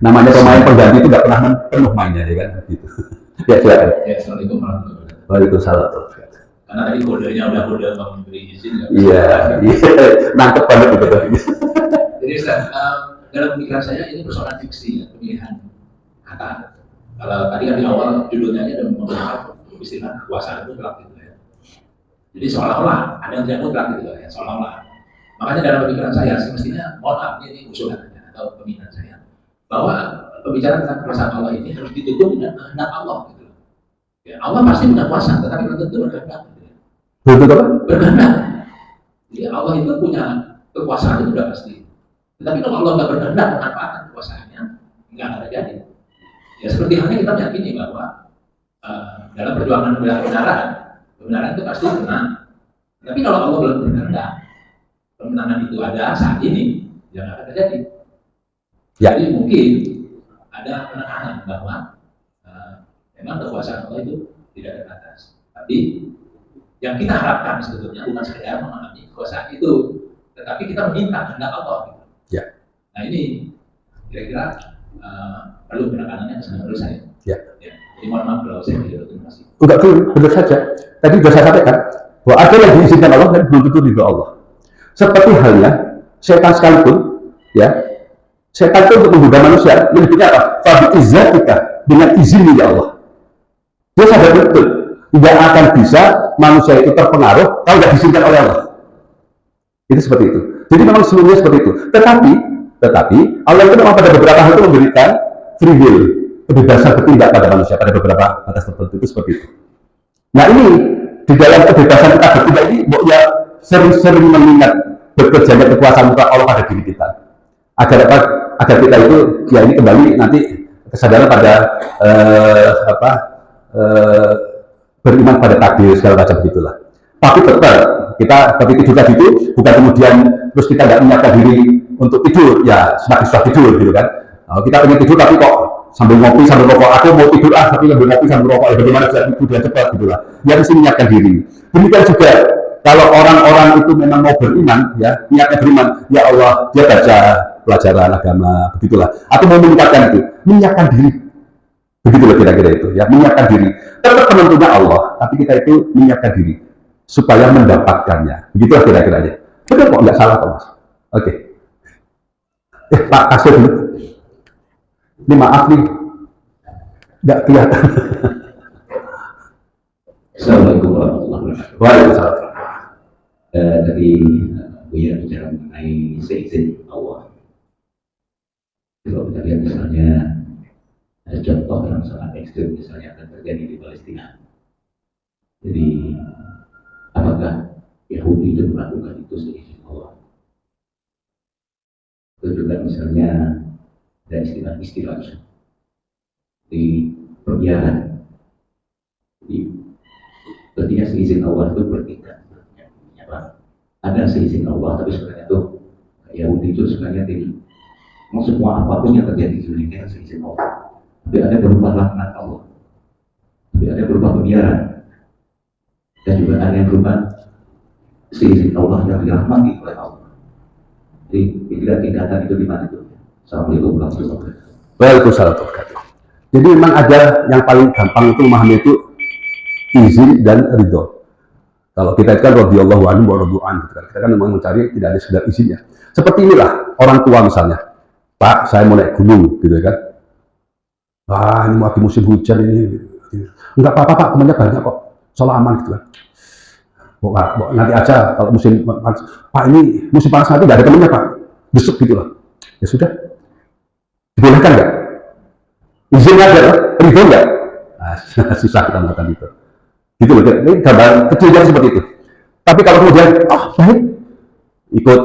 [SPEAKER 1] Namanya pemain pengganti itu nggak pernah penuh mainnya ya kan gitu. Ya silakan.
[SPEAKER 2] Ya, assalamualaikum warahmatullahi wabarakatuh.
[SPEAKER 1] Waalaikumsalam.
[SPEAKER 2] Karena tadi kodenya udah kode memberi izin.
[SPEAKER 1] Iya, nangkep banget itu tadi.
[SPEAKER 2] Jadi Ustaz, dalam pemikiran saya ini persoalan fiksi, pemilihan kata. Kalau tadi kan di awal judulnya ada menggunakan istilah kekuasaan itu mutlak gitu ya. Jadi seolah-olah ada yang tidak mutlak gitu ya, seolah-olah. Makanya dalam pemikiran saya semestinya, mohon maaf ini usulan atau pemikiran saya, bahwa pembicaraan tentang kekuasaan Allah ini harus didukung dengan kehendak Allah gitu. Ya, Allah pasti punya kuasa, tetapi belum tentu berkehendak. Gitu ya. Berkehendak. Jadi Allah itu punya kekuasaan itu sudah pasti. Tetapi kalau Allah nggak berkehendak memanfaatkan kekuasaannya, nggak akan terjadi. Ya seperti halnya kita meyakini bahwa dalam perjuangan kebenaran itu pasti menang. Tapi kalau Allah belum berkehendak, kemenangan itu ada saat ini, ya nggak akan terjadi. Ya. Jadi mungkin ada penekanan bahwa memang kekuasaan Allah itu tidak ada batas. Tapi yang kita harapkan sebetulnya bukan sekedar memahami kekuasaan itu, tetapi kita meminta kehendak Allah. Gitu.
[SPEAKER 1] Ya.
[SPEAKER 2] Nah ini kira-kira perlu penekanannya menurut saya.
[SPEAKER 1] Ya.
[SPEAKER 2] Ya. Jadi mohon maaf kalau saya tidak berterima.
[SPEAKER 1] Enggak tuh, benar saja. Tadi sudah saya sampaikan bahwa ada yang diizinkan Allah dan belum tentu ridho Allah. Seperti halnya setan sekalipun, ya, setan itu untuk menggoda manusia menyebutnya apa? Fabi izzatika, dengan izin ya Allah. Dia sadar betul tidak akan bisa manusia itu terpengaruh kalau tidak diizinkan oleh Allah. Itu seperti itu. Jadi memang seluruhnya seperti itu. Tetapi Allah itu memang pada beberapa hal itu memberikan free will, kebebasan bertindak pada manusia pada beberapa batas tertentu itu seperti itu. Nah ini di dalam kebebasan kita bertindak ini, ya sering-sering mengingat bekerjanya kekuasaan mutlak Allah pada diri kita. Agar apa? Agar kita itu ya ini kembali nanti kesadaran pada beriman pada takdir segala macam gitulah. Tapi tetap kita ketika tidur tadi itu bukan kemudian terus kita nggak menyiapkan diri untuk tidur, ya semakin susah tidur gitu kan. Kita pengen tidur tapi kok sambil ngopi sambil rokok, aku mau tidur tapi sambil ngopi sambil rokok, ya bagaimana bisa tidur dengan cepat gitulah. Ya mesti menyiapkan diri. Demikian juga kalau orang-orang itu memang mau beriman, ya niatnya beriman, ya Allah dia baca pelajaran agama begitulah, atau mau meningkatkan itu, menyiapkan diri. Begitulah kira-kira itu, ya menyiapkan diri. Tetap penentunya Allah, tapi kita itu menyiapkan diri supaya mendapatkannya. Begitulah kira-kiranya. Betul kok, nggak salah kok Mas. Oke. Pak kasih dulu. Ini maaf nih, nggak kelihatan.
[SPEAKER 2] Assalamualaikum warahmatullahi wabarakatuh.
[SPEAKER 1] Waalaikumsalam.
[SPEAKER 2] Tadi Buya bicara mengenai seizin Allah. Kalau kita lihat misalnya ada contoh yang sangat ekstrim misalnya akan terjadi di Palestina. Jadi apakah Yahudi itu melakukan itu seizin Allah? Itu juga misalnya ada istilah-istilah di perbiaran. Jadi artinya seizin Allah itu bertingkat. Ada seizin Allah, tapi sebenarnya itu Yahudi itu sebenarnya tidak. Semua apapun yang terjadi di dunia seizin Allah. Tapi ada berupa laknat Allah. Tapi ada berupa pembiaran. Dan juga ada yang berupa seizin Allah yang dirahmati oleh Allah. Jadi tingkatan itu di mana itu? Assalamualaikum warahmatullahi wabarakatuh.
[SPEAKER 1] Waalaikumsalam warahmatullahi wabarakatuh. Jadi memang ada yang paling gampang itu memahami itu izin dan ridho. Kalau kita itu kan radhiyallahu anhu wa radu an, kita kan memang mencari tidak ada sekedar izinnya. Seperti inilah orang tua misalnya, Pak, saya mau naik gunung, gitu kan? Wah, ini mau musim hujan ini, enggak apa-apa Pak, temannya banyak kok, soal aman gitu kan? Nanti aja kalau musim panas, Pak ini musim panas nanti nggak ada temannya Pak, besok gitu loh. Ya sudah, dibolehkan nggak? Izin aja, ridho nggak? Nah, susah kita melakukan itu. Gitu loh, ini gambaran kecilnya seperti itu. Tapi kalau kemudian, baik, ikut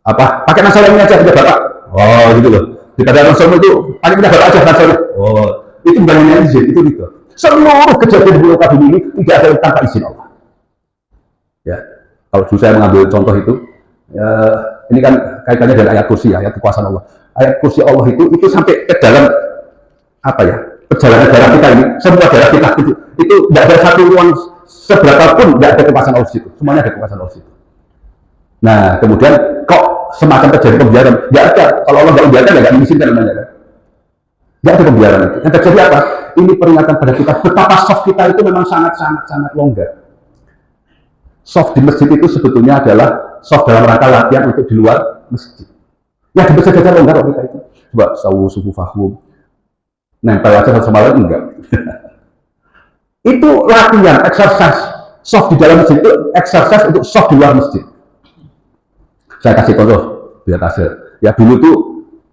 [SPEAKER 1] apa? Pakai nasional ini aja, tidak bapak. Oh, gitu loh. Kita ada nasional itu, pakai tidak bapak aja nasional. Oh, itu bukan hanya izin, itu gitu. Seluruh kejadian di muka bumi ini tidak ada yang tanpa izin Allah. Ya, kalau dulu saya mengambil contoh itu, ya, ini kan kaitannya dengan ayat kursi, ayat kekuasaan Allah. Ayat kursi Allah itu sampai ke dalam apa ya? Perjalanan darah kita ini, semua darah kita itu tidak ada satu ruang seberapa pun tidak ada kekuasaan Allah itu, semuanya ada kekuasaan Allah itu. Nah, kemudian kok semacam terjadi pembiaran? Tidak ada. Kalau Allah nggak membiarkan, ya nggak mengizinkan namanya kan? Tidak ada pembiaran itu. Yang terjadi apa? Ini peringatan pada kita betapa soft kita itu memang sangat longgar. Soft di masjid itu sebetulnya adalah soft dalam rangka latihan untuk di luar masjid. Ya di masjid saja longgar kok kita itu. Coba sawu suku fahum. Nempel aja satu sama lain enggak. Itu latihan, exercise. Soft di dalam masjid itu exercise untuk soft di luar masjid. Saya kasih contoh biar hasil. Ya dulu tuh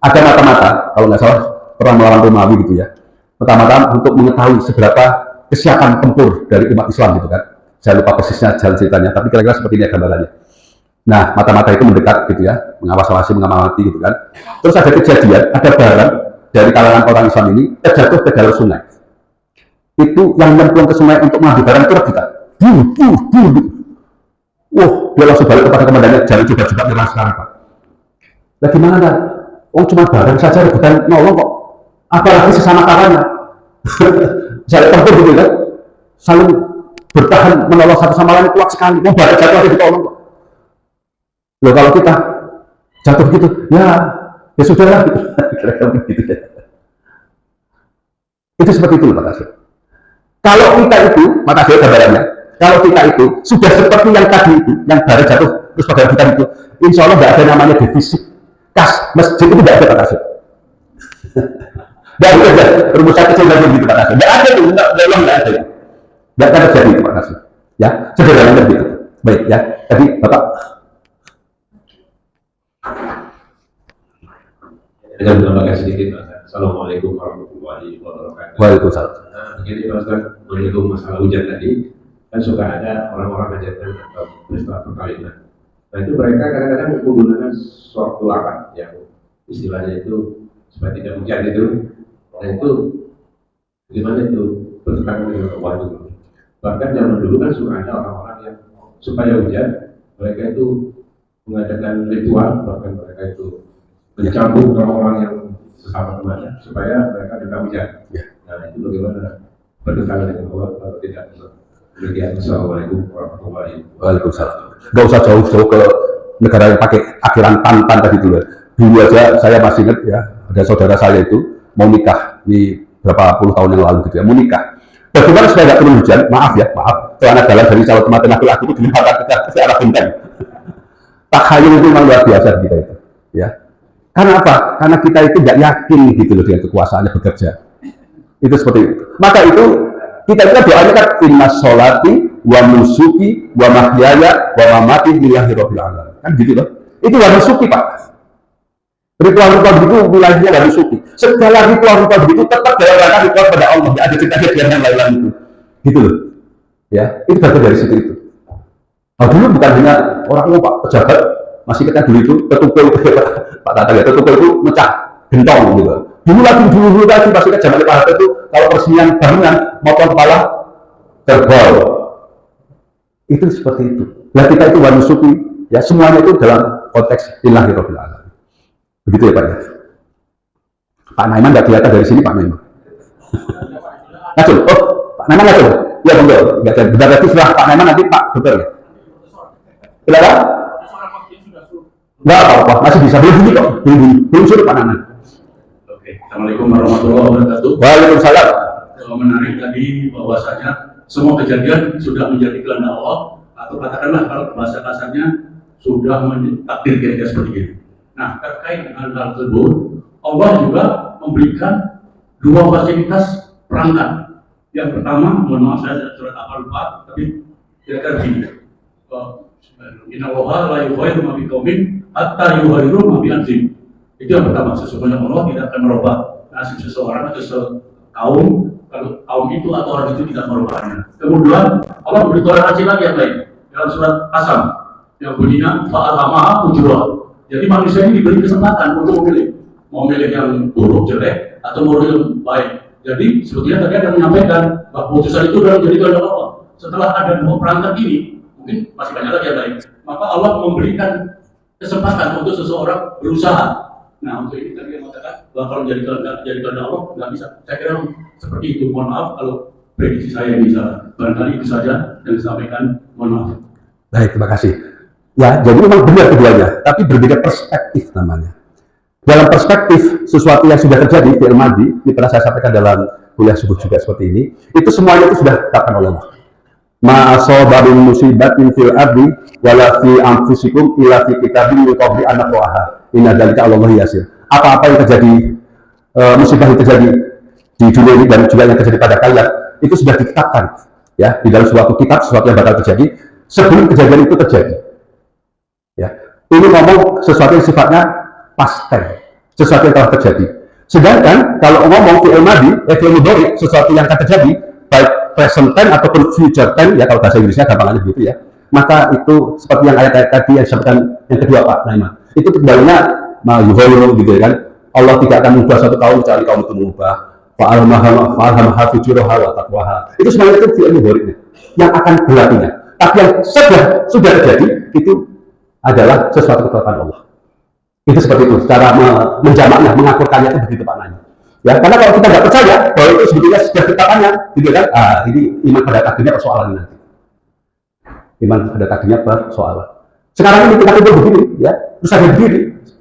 [SPEAKER 1] ada mata-mata, kalau nggak salah perang melawan Romawi gitu ya. Mata-mata untuk mengetahui seberapa kesiapan tempur dari umat Islam gitu kan. Saya lupa persisnya jalan ceritanya, tapi kira-kira seperti ini gambarannya. Nah, mata-mata itu mendekat gitu ya, mengamati gitu kan. Terus ada kejadian, ada barang dari kalangan orang Islam ini terjatuh ke dalam sungai. Itu yang nyemplung ke sungai untuk mengambil barang itu rebutan. Dia langsung balik kepada komandannya, jangan coba-coba menyerang sekarang Pak. Nah gimana? Cuma barang saja rebutan nolong kok. Apalagi sesama kawannya. Saya tempur gitu kan, saling bertahan menolong satu sama lain kuat sekali. Barang jatuh aja ditolong kok. Loh kalau kita jatuh gitu, ya sudahlah gitu. Kira-kira begitu ya. Itu seperti itu Pak Kasih. Kalau kita itu, maka saya gambarannya, kalau kita itu sudah seperti yang tadi itu, yang barang jatuh terus pada kita itu, insya Allah nggak ada namanya defisit kas masjid itu nggak ada Pak Kasih. Nggak ada rumusan kecil lagi gitu Pak Kasih. Nggak ada itu, nggak ada ya. Nggak akan terjadi itu Pak Kasih. Ya, sederhana begitu. Baik ya, tadi Bapak.
[SPEAKER 2] Saya menambahkan sedikit, Mas. Assalamualaikum warahmatullahi wabarakatuh.
[SPEAKER 1] Waalaikumsalam.
[SPEAKER 2] Begini Mas, menghitung masalah hujan tadi, kan suka ada orang-orang hajatan atau peristiwa perkawinan. Nah itu mereka kadang-kadang menggunakan suatu alat yang istilahnya itu supaya tidak hujan itu. Nah itu gimana itu bertentangan dengan Allah itu. Bahkan zaman dulu kan suka ada orang-orang yang supaya hujan, mereka itu mengadakan ritual, bahkan mereka itu mencambuk orang-orang yang sesama temannya supaya mereka tidak hujan. Nah itu bagaimana bertentangan dengan Allah atau tidak? Demikian. Assalamualaikum warahmatullahi wabarakatuh.
[SPEAKER 1] Waalaikumsalam. Gak usah jauh-jauh ke negara yang pakai akhiran tan tadi dulu. Dulu aja saya masih ingat ya, ada saudara saya itu mau nikah di berapa puluh tahun yang lalu gitu ya, mau nikah. Bagaimana supaya nggak turun hujan? Maaf ya, maaf. Celana dalam dari calon teman laki-laki itu dilimparkan ke arah genteng. Takhayul itu memang luar biasa kita itu, ya. Karena apa? Karena kita itu nggak yakin gitu loh dengan kekuasaannya bekerja. Itu seperti itu. Maka itu kita doanya kan inna sholati wa nusuki wa mahyaya wa mamati lillahi rabbil alamin. Kan gitu loh. Itu wa nusuki, Pak. Ritual-ritual begitu wilayahnya wa nusuki. Segala ritual-ritual begitu tetap dalam rangka ritual pada Allah. Tidak ada cerita-cerita yang lain-lain itu. Gitu loh. Ya, itu bagian dari situ itu. Nah, dulu bukan hanya orang tua, Pak, pejabat, masih kita dulu itu ketukul itu, Pak Tata ya, ketukul itu mecah gentong gitu. Dulu lagi pasti kan zaman Pak Harto itu kalau persenian bangunan motong kepala terbal. Itu seperti itu. Nah kita itu wanusuki, ya semuanya itu dalam konteks ilahi rabbil alamin. Begitu ya Pak ya. Pak Naiman nggak kelihatan dari sini Pak Naiman. Ngacul, oh Pak Naiman ngacul. Ya betul, nggak ada. Bentar lagi setelah Pak Naiman nanti Pak Dokter ya. Kenapa? Nggak apa-apa, masih bisa bunyi kok, belum suruh Pak Naiman.
[SPEAKER 2] Assalamualaikum warahmatullahi wabarakatuh.
[SPEAKER 1] Waalaikumsalam.
[SPEAKER 2] Menarik tadi bahwasanya semua kejadian sudah menjadi kehendak Allah, atau katakanlah kalau bahasa kasarnya sudah mentakdir kira-kira seperti ini. Nah terkait dengan hal tersebut, Allah juga memberikan dua fasilitas perangkat. Yang pertama, mohon maaf saya surat apa lupa, tapi kira-kira begini. Inna Allaha la yughayyiru ma biqaumin hatta yughayyiru ma bi anfusihim. Itu yang pertama, sesungguhnya Allah tidak akan merubah nasib seseorang atau sekaum kalau kaum itu atau orang itu tidak merubahnya. Kemudian Allah memberi toleransi lagi yang lain dalam surat Qasam yang bunyinya fa'alhamaha fujurah. Jadi manusia ini diberi kesempatan untuk memilih, mau memilih yang buruk jelek atau mau memilih yang baik. Jadi sebetulnya tadi ada menyampaikan bahwa putusan itu adalah menjadi kehendak Allah. Setelah ada dua perangkat ini, mungkin masih banyak lagi yang lain. Maka Allah memberikan kesempatan untuk seseorang berusaha. Nah untuk ini tadi yang mengatakan bahwa kalau jadi kehendak Allah nggak bisa. Saya kira seperti itu. Mohon maaf kalau prediksi saya ini salah. Barangkali itu saja yang disampaikan. Mohon maaf.
[SPEAKER 1] Baik, terima kasih. Ya, jadi memang benar keduanya, tapi berbeda perspektif namanya. Dalam perspektif sesuatu yang sudah terjadi fi'il madhi, ini pernah saya sampaikan dalam kuliah subuh juga seperti ini. Itu semuanya itu sudah ditetapkan oleh Allah. Ma asaba min musibatin fil ardi wala fi anfusikum illa fi kitabin min qabli an naqraha. Inna dzalika 'ala Allah yasir. Apa-apa yang terjadi musibah yang terjadi di dunia ini dan juga yang terjadi pada kalian itu sudah ditetapkan ya di dalam suatu kitab, sesuatu yang bakal terjadi sebelum kejadian itu terjadi. Ya. Ini ngomong sesuatu yang sifatnya past tense, sesuatu yang telah terjadi. Sedangkan kalau ngomong fi'il madhi, fi'il mudhari, sesuatu yang akan terjadi baik present tense ataupun future tense ya kalau bahasa Inggrisnya gampangannya begitu ya. Maka itu seperti yang ayat-ayat tadi yang disebutkan yang kedua Pak Naiman. Itu kembalinya yughayyiru gitu ya kan. Allah tidak akan mengubah suatu kaum kecuali kaum itu mengubah. Fa'alhamaha fujuraha wa taqwaha. Itu sebenarnya itu fi'il mudhari yang akan berlakunya. Tapi yang sudah terjadi itu adalah sesuatu ketetapan Allah. Itu seperti itu. Cara menjamaknya, mengakurkannya itu begitu Pak Naiman. Ya, karena kalau kita nggak percaya bahwa itu sebetulnya sudah ketetapannya, gitu kan? Ini iman pada takdirnya persoalan nanti. Iman pada takdirnya persoalan. Sekarang ini kita tidur begini, ya, terus ada begini.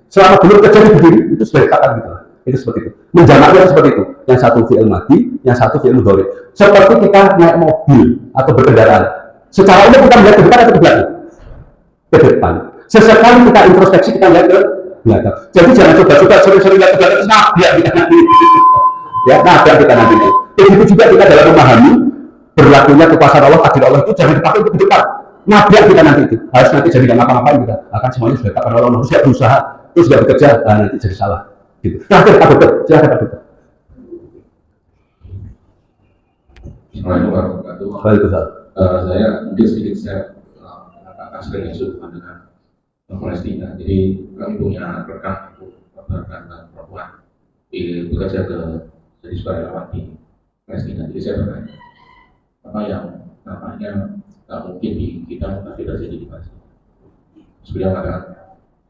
[SPEAKER 1] Selama belum terjadi begini, itu sudah ditetapkan gitu. Itu seperti itu. Menjamaknya seperti itu. Yang satu fi'il madhi, yang satu fi'il mudhari. Seperti kita naik mobil atau berkendaraan. Secara umum kita melihat ke depan atau ke belakang? Ke depan. Sesekali kita introspeksi, kita lihat ke belakang. Jadi jangan coba-coba sering-sering lihat ke belakang, nabrak kita nanti. Ya, nabrak kita nanti. Begitu juga kita dalam memahami berlakunya kekuasaan Allah, takdir Allah itu jangan dipakai untuk ke depan. Nabrak kita nanti itu. Harus nanti jadi nggak ngapa-ngapain kita. Akan semuanya sudah ditetapkan oleh Allah. Sudah berusaha, terus sudah bekerja, nanti jadi salah. Gitu. Nah, Pak Dokter, silakan Pak Dokter.
[SPEAKER 2] Assalamualaikum warahmatullahi wabarakatuh.
[SPEAKER 1] Waalaikumsalam.
[SPEAKER 2] Saya mungkin sedikit saya mengatakan sedikit hubungan dengan Palestina. Jadi kami punya rekan perempuan bekerja jadi sukarelawan di Palestina. Jadi saya bertanya, apa yang namanya nggak mungkin di kita tapi terjadi di Palestina. Beliau mengatakan,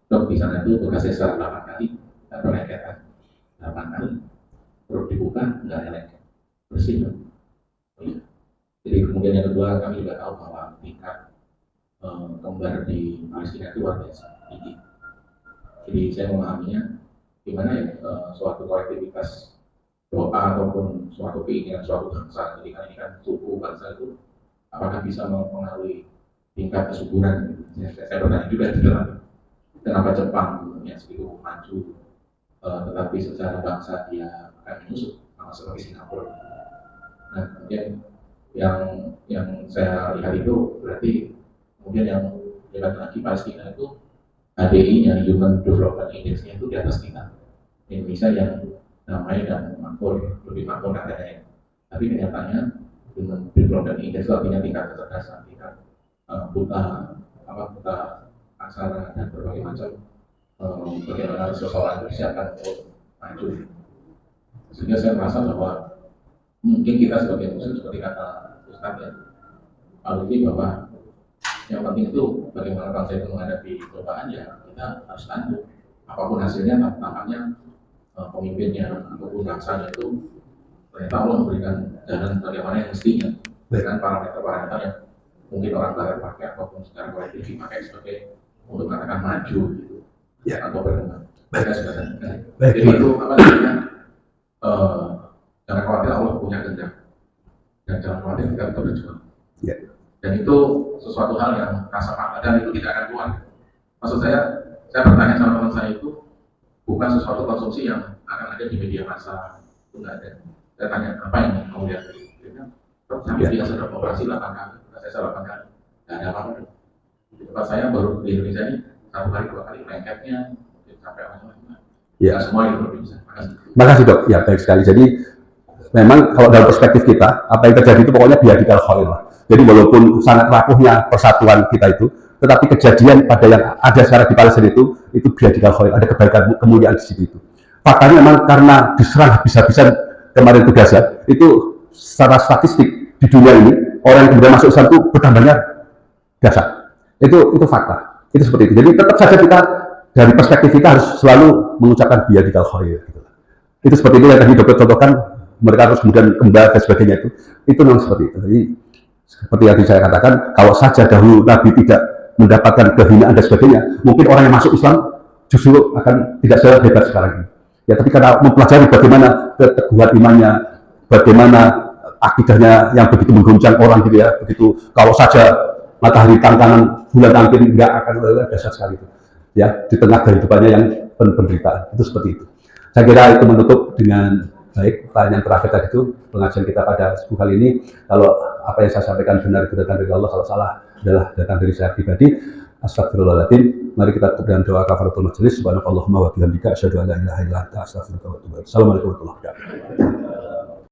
[SPEAKER 2] dok di sana itu bekas sesar 8 kali, atau lengketan 8 kali, perut dibuka nggak ada lengket, bersih. Oh, iya. Jadi kemudian yang kedua, kami juga tahu bahwa tingkat kembar di Palestina itu luar biasa tinggi. Jadi saya memahaminya gimana ya suatu kolektivitas doa ataupun suatu keinginan suatu bangsa. Jadi kan ini kan suku bangsa itu apakah bisa mempengaruhi tingkat kesuburan? Saya bertanya juga di dalam kenapa Jepang yang segitu maju, tetapi secara bangsa dia akan menyusut sama seperti Singapura. Nah kemudian yang saya lihat itu berarti kemudian yang dekat lagi Palestina itu HDI-nya, Human Development Index-nya itu di atas kita. Indonesia yang damai dan makmur, lebih makmur katanya. Tapi kenyataannya Human Development Index itu artinya tingkat kecerdasan, tingkat buta aksara dan berbagai macam bagaimana seseorang disiapkan untuk maju. Sehingga saya merasa bahwa mungkin kita sebagai muslim seperti kata Ustaz ya, Alwi, bahwa yang penting itu bagaimana bangsa itu menghadapi cobaan ya kita harus tangguh. Apapun hasilnya, tampaknya pemimpinnya ataupun bangsanya itu ternyata Allah memberikan jalan bagaimana yang mestinya dengan parameter-parameter yang mungkin orang barat pakai ataupun secara kolektif dipakai sebagai untuk mengatakan maju gitu ya, atau berkembang. Jadi itu apa namanya? Jangan khawatir, Allah punya kehendak dan jangan khawatir kita tetap berjuang. Ya. Dan itu sesuatu hal yang rasa makna dan itu tidak akan keluar. Maksud saya bertanya sama teman saya itu bukan sesuatu konsumsi yang akan ada di media massa, itu nggak ada. Saya tanya apa yang kamu lihat? Kami biasa beroperasi 8 kali, saya 8 kali, nggak ada apa-apa. Di tempat saya baru di Indonesia ini 1 kali 2 kali lengketnya mungkin sampai macam-macam. Ya semua itu bisa.
[SPEAKER 1] Makasih dok. Ya baik sekali. Jadi memang kalau dalam perspektif kita apa yang terjadi itu pokoknya biadikal khair lah. Jadi walaupun sangat rapuhnya persatuan kita itu, tetapi kejadian pada yang ada sekarang di Palestina itu biadikal khair, ada kebaikan kemuliaan di situ itu. Faktanya memang karena diserang habis-habisan kemarin itu Gaza, itu secara statistik di dunia ini orang yang kemudian masuk Islam itu bertambahnya Gaza. Itu fakta. Itu seperti itu. Jadi tetap saja kita dari perspektif kita harus selalu mengucapkan biadikal khair. Gitu. Itu seperti itu yang tadi dokter contohkan, mereka harus kemudian kembali dan sebagainya itu memang seperti itu. Jadi seperti yang saya katakan, kalau saja dahulu Nabi tidak mendapatkan kehinaan dan sebagainya, mungkin orang yang masuk Islam justru akan tidak hebat sekarang ini. Ya, tapi karena mempelajari bagaimana keteguhan imannya, bagaimana akidahnya yang begitu mengguncang orang gitu ya, begitu kalau saja matahari tantangan bulan tampil nggak akan dahsyat sekali itu. Ya, di tengah kehidupannya yang penuh penderitaan, itu seperti itu. Saya kira itu menutup dengan baik pertanyaan terakhir tadi itu pengajian kita pada subuh kali ini. Kalau apa yang saya sampaikan benar itu datang dari Allah, kalau salah adalah datang dari saya pribadi. Astagfirullahaladzim. Mari kita tutup dengan doa kafaratul majelis. Subhanakallahumma wa bihamdika asyhadu an la ilaha illa anta astaghfiruka wa atubu ilaik. Assalamualaikum warahmatullahi wabarakatuh.